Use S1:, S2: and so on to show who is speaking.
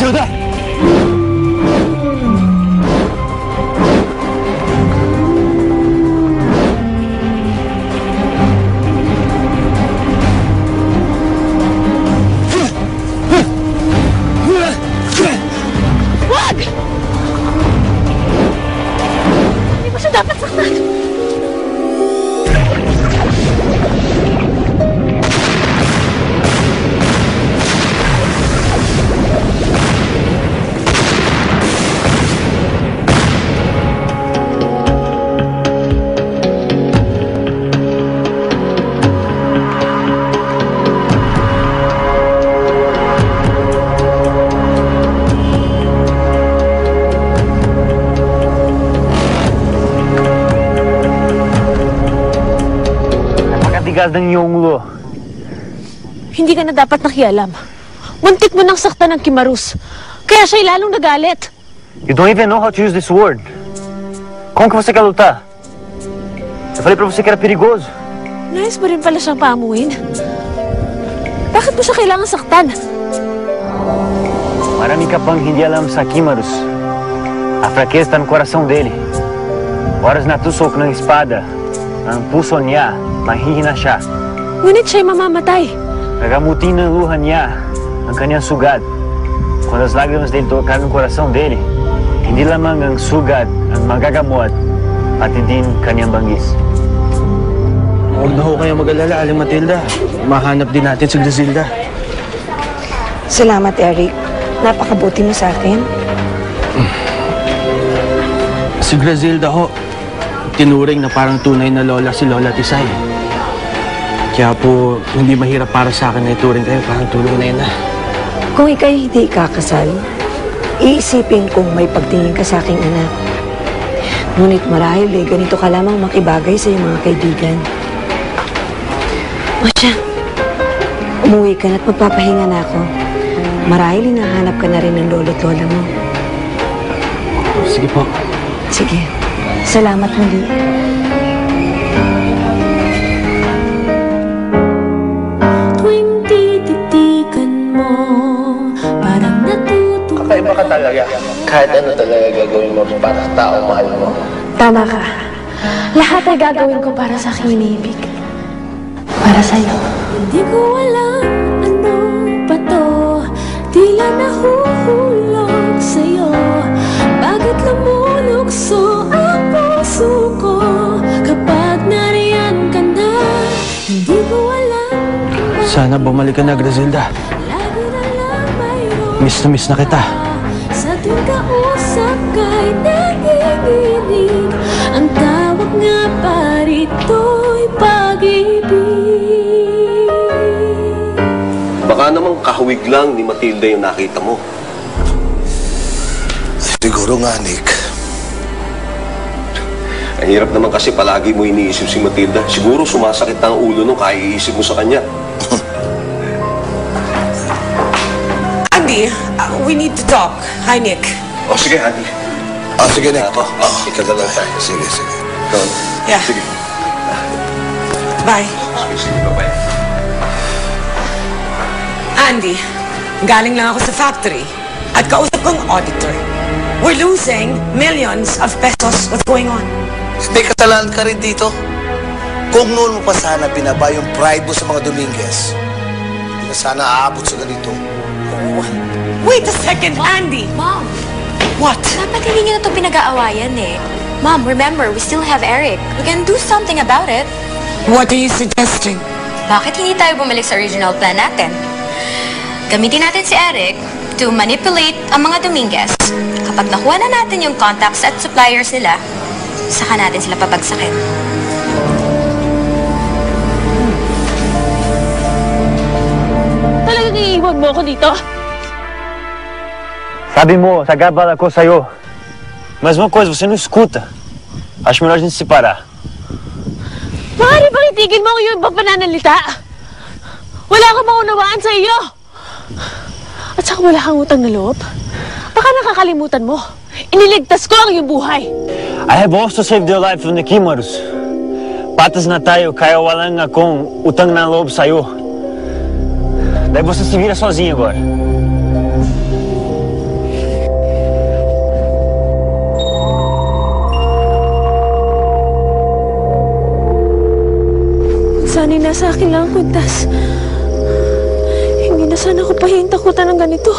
S1: Hilda!
S2: Wag! Hindi mo siya dapat saktan.
S1: Napakatigas ng iyong ulo.
S2: Hindi ka na dapat nakialam. Muntik mo nang saktan ng Kimarus. Kaya siya'y lalong nagalit.
S1: You don't even know how to use this word. Como que você quer lutar? Eu falei pra você que era perigoso.
S2: Nais mo rin pala siyang paamuin. Bakit mo siya kailangan saktan?
S1: Marami ka pang hindi alam sa Kimarus. A fraqueza está no coração dele. Oras natusok ng espada, ang puso niya, mahihina siya.
S2: Ngunit siya'y mamamatay.
S1: Nagamutin ng luha niya ang kanyang sugat. Quando as lágrimas dele tocaram no coração dele, hindi lamang ang sugat ang magagamot, pati din kanyang banggis.
S3: Huwag na ho kayo mag-alala, Aling Matilda. Mahanap din natin si Grizilda.
S4: Salamat, Eric. Napakabuti mo sa akin.
S3: Si Grizilda ho, tinuring na parang tunay na lola si Lola Tisay. Kaya po, hindi mahirap para sa akin na ituring kayo parang tunay na ina.
S4: Kung ika'y hindi kakasal, iisipin kong may pagtingin ka sa aking anak. Ngunit marahil ganito ka lamang makibagay sa iyong mga kaibigan. O siya, umuwi ka na at magpapahinga na ako. Marahil hinahanap ka na rin ng lolo't lola mo.
S3: Sige po.
S4: Sige. Salamat muli.
S5: Kakaiba ka talaga. Kahit ano talaga gagawin mo para sa tao mahal mo.
S2: Tama ka. Lahat ay gagawin ko para sa aking iniibig. Para sa'yo.
S6: Hindi ko alam ano pa to. Tila nahuhulog sa'yo. Bakit lumulukso ang puso ko kapag nariyan ka na? Hindi ko alam.
S3: Sana bumalik ka na, Grizilda. Miss na kita.
S6: Sa tuwing kausap ka'y nanginginig. Ang tawag nga pa rito'y pag-ibig.
S5: Baka namang kahawig lang ni Matilda yung nakita mo.
S7: Siguro nga, Nick.
S5: Ang hirap naman kasi palagi mo iniisip si Matilda. Siguro sumasakit ang ulo nung kaiisip mo sa kanya.
S8: Andy, we need to talk. Hi, Nick.
S5: O sige, Andy.
S7: Sige, Nick.
S5: Ikaw na lang tayo.
S7: Sige.
S5: Ikaw.
S8: Yeah.
S5: Sige.
S8: Bye.
S5: Sige, bye-bye.
S8: Andy, galing lang ako sa factory at kausap kong auditor. We're losing millions of pesos. What's going on?
S7: May kasalanan ka rin dito. Kung noon mo pa sana binaba yung pride mo sa mga Dominguez, hindi na sana aabot sa ganito.
S8: Wait a second, Andy!
S9: Mom!
S8: What?
S9: Dapat hindi niyo na ito pinag-aawayan eh. Mom, remember, we still have Eric. We can do something about it.
S8: What are you suggesting?
S9: Bakit hindi tayo bumalik sa original plan natin? Gamitin natin si Eric to manipulate ang mga Dominguez. Kapag nakuha na natin yung contacts at suppliers nila, saka natin sila papagsakin.
S2: Talagang iiwan mo ako dito?
S1: Sabe, mo, sagabal ako sa'yo. Mas uma coisa, você não escuta. Acho melhor a gente se separar.
S2: Maaari bang itigil mo yung ibang pananalita? Wala kang maunawaan sa iyo. At saka wala kang utang na loob. Baka nakakalimutan mo. Iniligtas ko ang iyong buhay.
S1: I have also saved your life from the Kimarus. Patas na tayo, kaya wala nga akong utang na loob sa'yo. Daí você se vira sozinho agora.
S2: sa akin lang ang kwintas. Hindi na sana ako pahintakutan ng ganito.